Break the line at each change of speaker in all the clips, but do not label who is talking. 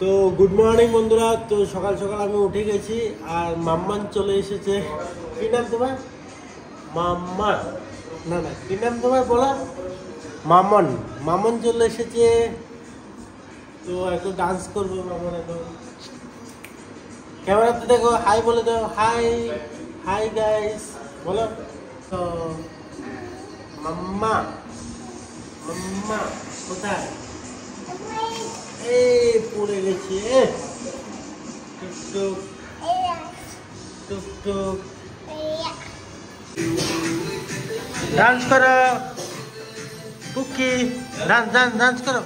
তো good morning বন্ধুরা। তো সকাল সকাল আমি উঠে গেছি আর মাম্মান চলে এসেছে। কি নাম তোমার? মাম্মান? না না, কি নাম তোমার বলা? মামন। মামন চলে এসেছে। তো একটু ডান্স করবো মামন এখন। ক্যামেরাতে দেখো, হাই বলে দাও। হাই হাই গাইস বলো। তো মাম্মা মাম্মা কোথায়? এই পড়ে গেছে। টুকটুক টুকটুক। ডান্স করো কুকি, ডান্স ডান্স ডান্স করো।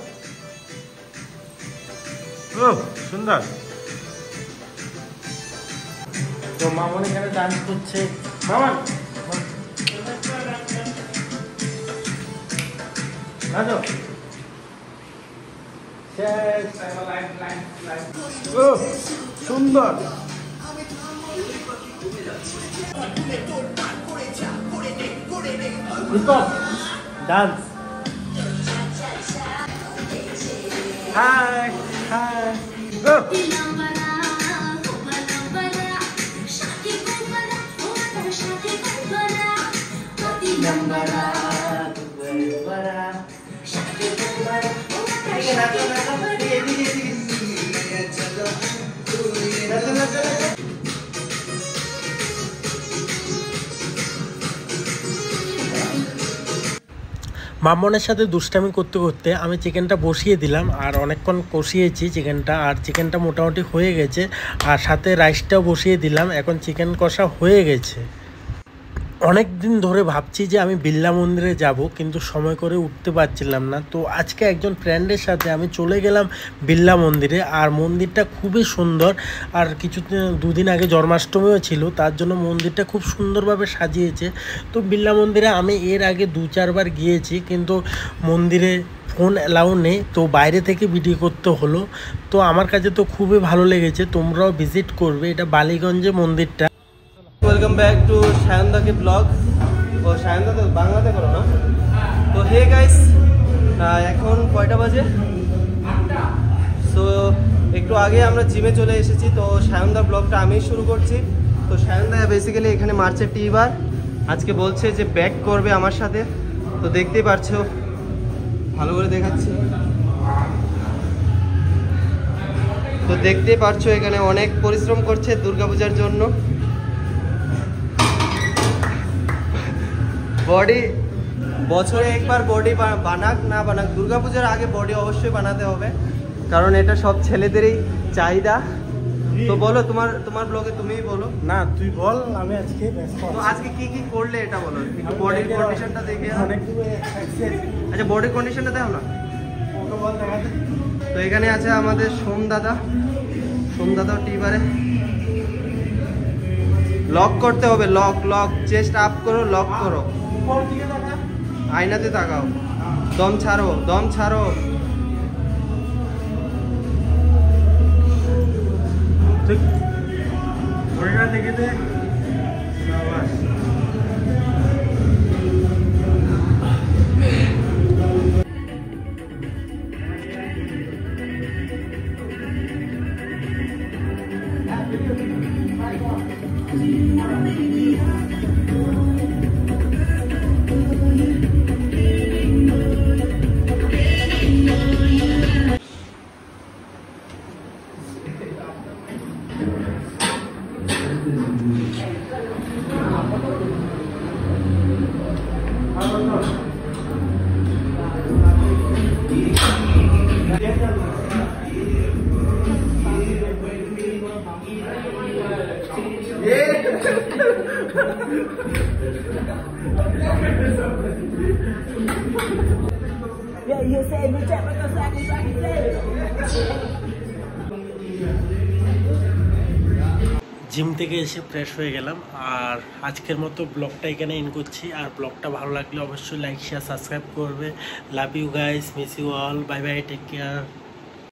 ও সুন্দর। তো মামন এখানে ডান্স করছে। মামন নাচো। ও সুন্দর। ডান্স। হাই হাই গো। মামনের সাথে দুষ্টামি করতে করতে আমি চিকেনটা বসিয়ে দিলাম আর অনেকক্ষণ কষিয়েছি চিকেনটা। আর চিকেনটা মোটামুটি হয়ে গেছে আর সাথে রাইসটাও বসিয়ে দিলাম। এখন চিকেন কষা হয়ে গেছে। অনেক দিন ধরে ভাবছি যে আমি বিড়লা মন্দিরে যাব, কিন্তু সময় করে উঠতে পারছিলাম না। তো আজকে একজন ফ্রেন্ডের সাথে আমি চলে গেলাম বিড়লা মন্দিরে। আর মন্দিরটা খুবই সুন্দর। আর দুদিন আগে জন্মাষ্টমীও ছিল, তার জন্য মন্দিরটা খুব সুন্দরভাবে সাজিয়েছে। তো বিড়লা মন্দিরে আমি এর আগে 2-4 বার গিয়েছি, কিন্তু মন্দিরে ফোন অ্যালাউ নেই, তো বাইরে থেকে ভিডিও করতে হলো। তো আমার কাছে তো খুবই ভালো লেগেছে, তোমরাও ভিজিট করবে। এটা বালিগঞ্জে মন্দিরটা।
ওয়েলকাম ব্যাক টু সায়নদাকে ব্লগ। ও সায়নদা তো বাংলাতে করো না? তো হে গাইস, এখন কয়টা বাজে? সো একটু আগে আমরা জিমে চলে এসেছি। তো সায়নদার ব্লগটা আমি শুরু করছি। তো সায়নদা বেসিক্যালি এখানে মারছে টিবার। আজকে বলছে যে ব্যাক করবে আমার সাথে। তো দেখতেই পারছো, ভালো করে দেখাচ্ছি। তো দেখতেই পারছো এখানে অনেক পরিশ্রম করছে দুর্গাপূজার জন্য। বডি বছরে একবার বডি বানাক না বানাক, দুর্গাপূজার আগে বডি অবশ্যই বানাতে হবে, কারণ এটা সব ছেলেদেরই চাহিদা। তো বলো, তোমার ব্লগে তুমিই বলো।
না তুই বল, আমি আজকে ব্যস্ত।
তো আজকে কি কি করলে এটা বলো, একটু বডির কন্ডিশনটা দেখে। আচ্ছা বডির কন্ডিশনটা দেখো না। তো এখানে আছে আমাদের সোমদাদাও টিবারে। লক করতে হবে, লক চেস্ট আপ করো, লক করো, আয়নাতে তাকাও, দম ছাড়ো।
দেখে দে। জিম থেকে এসে ফ্রেশ হয়ে গেলাম। আর আজকের মতো ব্লগটা এখানে এন্ড করছি। আর ব্লগটা ভালো লাগলে অবশ্যই লাইক শেয়ার সাবস্ক্রাইব করবে। Love you guys, miss you all, bye bye, take care.